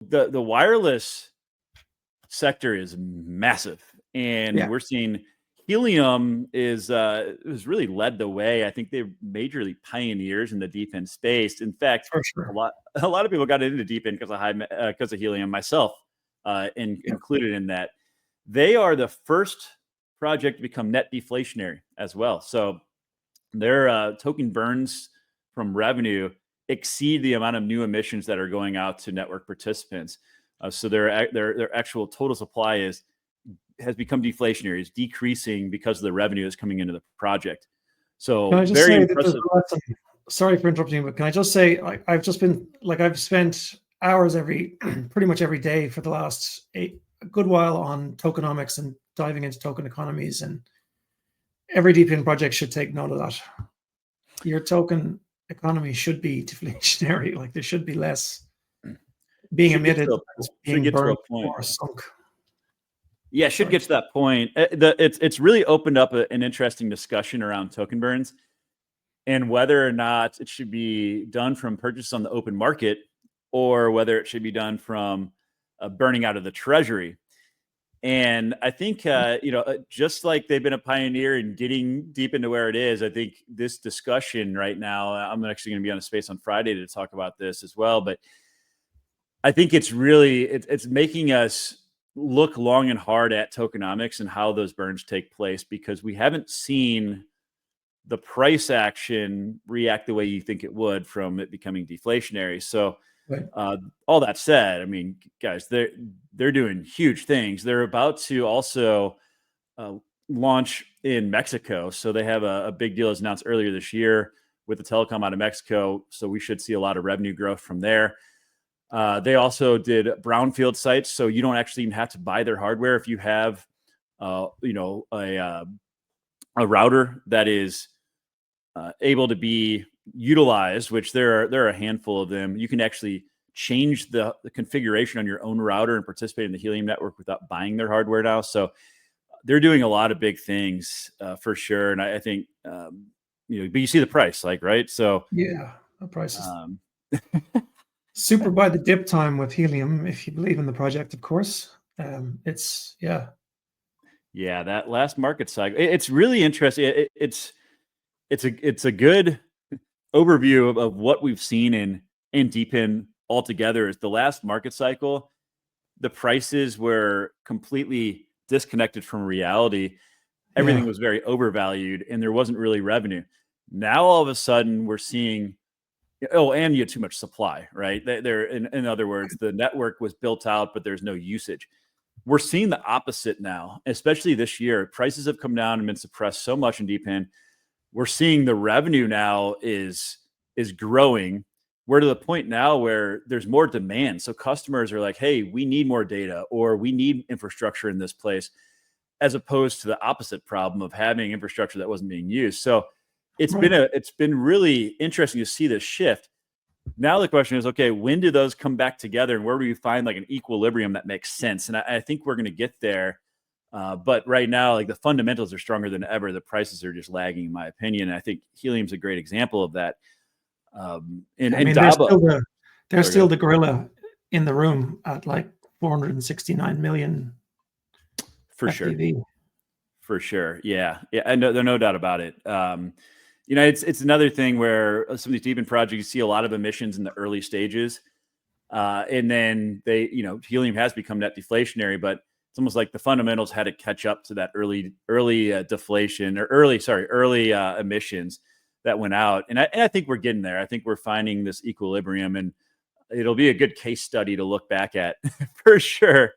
the wireless sector is massive, and Yeah. we're seeing Helium is has really led the way. I think they're majorly pioneers in the DePIN space. In fact, For sure. a lot of people got into DePIN because of Helium, myself included in that. They are the first project to become net deflationary as well. So their token burns from revenue exceed the amount of new emissions that are going out to network participants. So their actual total supply has become deflationary, is decreasing because of the revenue that's coming into the project. So Can I just very say impressive. that sorry for interrupting, but can I just say I've just been I've spent hours pretty much every day for the last a good while on tokenomics and diving into token economies, and every DePIN project should take note of that. Your token economy should be deflationary. Like there should be less being emitted, being burned or sunk. Yeah, should get to that point. It's really opened up an interesting discussion around token burns and whether or not it should be done from purchase on the open market or whether it should be done from burning out of the treasury. And I think, just like they've been a pioneer in getting deep into where it is, I think this discussion right now, I'm actually going to be on a space on Friday to talk about this as well. But I think it's really, it's making us look long and hard at tokenomics and how those burns take place, because we haven't seen the price action react the way you think it would from it becoming deflationary. So all that said, I mean, guys, they're doing huge things. They're about to also launch in Mexico. So they have a big deal as announced earlier this year with the telecom out of Mexico. So we should see a lot of revenue growth from there. They also did brownfield sites, so you don't actually even have to buy their hardware if you have, a router that is able to be utilized. Which there are a handful of them. You can actually change the configuration on your own router and participate in the Helium network without buying their hardware now. So they're doing a lot of big things for sure. And I think but you see the price, right? So yeah, the price is super by the dip time with Helium, if you believe in the project, of course. It's that last market cycle, it's really interesting. It's a good overview of what we've seen in DePIN altogether. Is the last market cycle, the prices were completely disconnected from reality. Everything was very overvalued and there wasn't really revenue. Now all of a sudden we're seeing, and you had too much supply, right? In other words, the network was built out, but there's no usage. We're seeing the opposite now, especially this year. Prices have come down and been suppressed so much in DePIN. We're seeing the revenue now is growing. We're to the point now where there's more demand. So customers are like, hey, we need more data, or we need infrastructure in this place, as opposed to the opposite problem of having infrastructure that wasn't being used. So it's been really interesting to see this shift. Now the question is, okay, when do those come back together, and where do you find like an equilibrium that makes sense? And I think we're going to get there. But right now, like the fundamentals are stronger than ever. The prices are just lagging, in my opinion. And I think Helium's a great example of that. They're still the gorilla in the room at like 469 million. For FDV. sure. For sure. Yeah. And there's no doubt about it. It's another thing where some of these DePIN projects, you see a lot of emissions in the early stages. And then Helium has become net deflationary, but it's almost like the fundamentals had to catch up to that early deflation, or early emissions that went out. And I think we're getting there. I think we're finding this equilibrium, and it'll be a good case study to look back at for sure